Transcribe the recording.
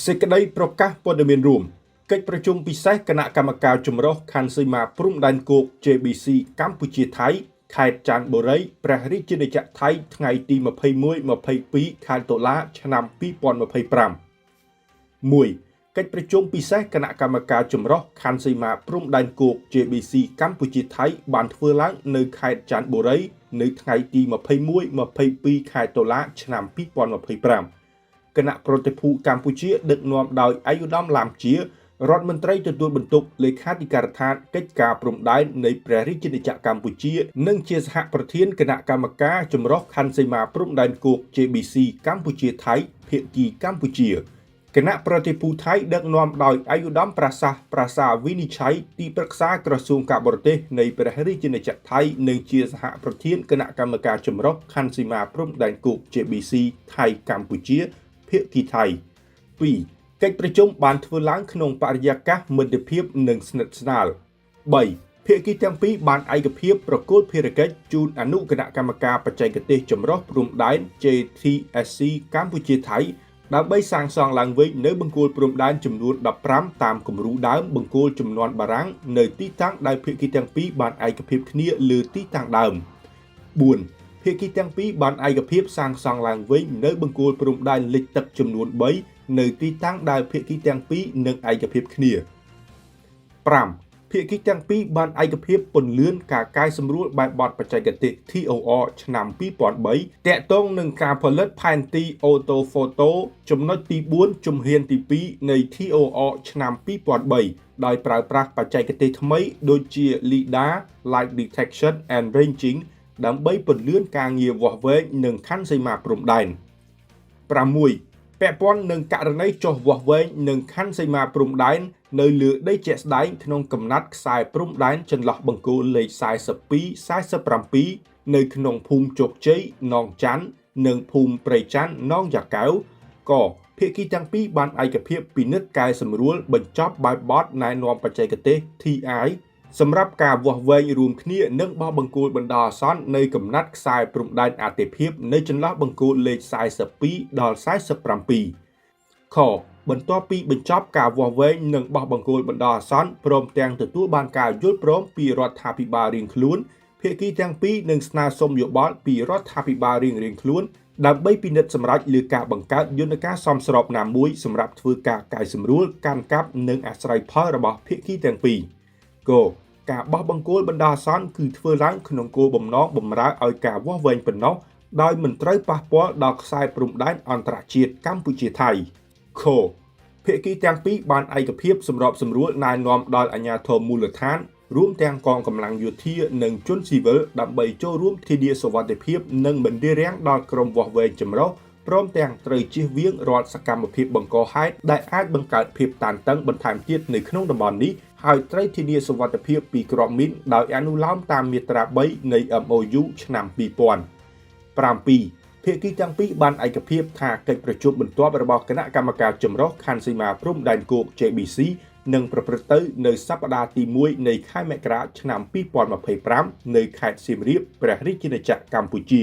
សេចក្តីប្រកាសព័ត៌មានរួមកិច្ចប្រជុំពិសេសគណៈកម្មការចម្រុះខណ្ឌសីមាព្រំដែនគោក JBC កម្ពុជាថៃខេត្តច័ន្ទបុរីព្រះរាជាណាចក្រថៃថ្ងៃទី21-22 ខែតុលាឆ្នាំ2025 1. កិច្ចប្រជុំពិសេសគណៈកម្មការចម្រុះខណ្ឌសីមាព្រំដែនគោក JBC កម្ពុជាថៃបានធ្វើឡើងនៅខេត្តច័ន្ទបុរីនៅថ្ងៃទី21-22 ខែតុលាឆ្នាំ2025គណៈប្រតិភូកម្ពុជាដឹកនាំដោយឯកឧត្តមឡាមជារដ្ឋមន្ត្រីទទួលបន្ទុកលេខាធិការដ្ឋានកិច្ចការព្រំដែននៃព្រះរាជាណាចក្រកម្ពុជានិងជាសហប្រធានគណៈកម្មការចម្រុះខណ្ឌសីមាព្រំដែនគោក JBC កម្ពុជាថៃភាគីកម្ពុជាគណៈប្រតិភូថៃដឹកនាំដោយឯកឧត្តមប្រាសាវិនិច្ឆ័យទីប្រឹក្សាក្រសួងការបរទេសនៃព្រះរាជាណាចក្រថៃនិងជាសហប្រធានគណៈកម្មការចម្រុះខណ្ឌសីមាព្រំដែនគោក JBC ថៃកម្ពុជាភាគីថៃ 2. កិច្ចប្រជុំបានធ្វើឡើងក្នុងបរិយាកាសមិត្តភាពនិងស្និទ្ធស្នាល 3. ភាគីទាំងពីរបានឯកភាពប្រគល់ភារកិច្ចជូនអនុគណៈកម្មការបច្ចេកទេសចម្រុះព្រំដែន JTSC កម្ពុជាថៃដើម្បីសាងសង់ឡើងវិញនៅបង្គោលព្រំដែនចំនួន15តាមគំរូដើមបង្គោលជំនាន់បារាំងនៅទីតាំងដែលភាគីទាំងពីរបានឯកភាពគ្នាលើទីតាំងដើម 4. ភាគីទាំងពីរបានឯកភាពសាងសង់ឡើងវិញនៅបង្គោលព្រំដែនលិចទឹកចំនួន3នៅទីតាំងដែលភាគីទាំងពីរនឹងឯកភាពគ្នា 5. ភាគីទាំងពីរបានឯកភាពពន្លឿនការកែសម្រួលបែបបទបច្ចេកទេស TOR ឆ្នាំ2003តាក់ទងនឹងការផលិតផែនទីអូតូហ្វូតូចំណុចទី4ជំហានទី2នៃ TOR ឆ្នាំ2003ដោយប្រើប្រាស់បច្ចេកទេសថ្មីដូចជា LiDAR Light Detection and Ranging ដើម្បីពន្លឿនការងារវាស់វែងនិងខណ្ឌសីមាព្រំដែន 6. ពាក់ព័ន្ធនឹងករណីចុះវាស់វែងនិងខណ្ឌសីមាព្រំដែននៅលើដីជាក់ស្ដែងក្នុងកំណាត់ខ្សែព្រំដែនចន្លោះបង្គោលលេខ42-47នៅក្នុងភូមិជោគជ័យនងច័ន្ទនិងភូមិព្រៃច័ន្ទនងយ៉ាកែវក៏ភាគីទាំងពីរបានឯកភាពពិនិត្យកែសម្រួលបញ្ចប់បែបបទណែនាំបច្ចេកទេស TI សម្រាប់ការវាស់វែងរួមគ្នានិងបោះបង្គោលបណ្ដោះអាសន្ននៅកំណាត់ខ្សែព្រំដែនអាទិភាពនៅចន្លោះបង្គោលលេខ42ដល់47 ខ បន្ទាប់ពីបញ្ចប់ការវាស់វែងនិងបោះបង្គោលបណ្ដោះអាសន្នព្រមទាំងទទួលបានការយល់ព្រមពីរដ្ឋាភិបាលរៀងខ្លួនភាគីទាំងពីរនឹងស្នើសុំយោបល់ពីរដ្ឋាភិបាលរៀងខ្លួនដើម្បីពិនិត្យសម្រេចលើការបង្កើតយន្តការសមស្របណាមួយសម្រាប់ធ្វើការកែសម្រួលកាន់កាប់និងអាស្រ័យផលរបស់ភាគីទាំងពីរ គោលការបោះបង្គោលបណ្ដោះអាសន្នគឺធ្វើឡើងក្នុងគោលបំណងបម្រើឲ្យការវាស់វែងប៉ុណ្ណោះដោយមិនត្រូវប៉ះពាល់ដល់ខ្សែព្រំដែនអន្តរជាតិកម្ពុជាថៃ ខ ភាគីទាំងពីរបានឯកភាពសម្របសម្រួលណែនាំដល់អាជ្ញាធរមូលដ្ឋានរួមទាំងកងកម្លាំងយោធានិងជនស៊ីវិលដើម្បីចូលរួមធានាសុវត្ថិភាពនិងមិនរារាំងដល់ក្រុមវាស់វែងចម្រុះព្រមទាំងត្រូវជៀសវាងរាល់សកម្មភាពបង្កហេតុដែលអាចបង្កើតភាពតានតឹងបន្ថែមទៀតនៅក្នុងតំបន់នេះហើយត្រូវធានាសុវត្ថិភាពពីគ្រាប់មីនដោយអនុលោមតាមមាត្រា3នៃ MOU ឆ្នាំ2000 7. ភាគីទាំងពីរបានឯកភាពថាកិច្ចប្រជុំបន្ទាប់របស់គណៈកម្មការចម្រុះខណ្ឌសីមាព្រំដែនគោក JBC នឹងប្រព្រឹត្តទៅនៅសប្តាហ៍ទី1នៃខែមករាឆ្នាំ2025នៅខេត្តសៀមរាបព្រះរាជាណាចក្រកម្ពុជា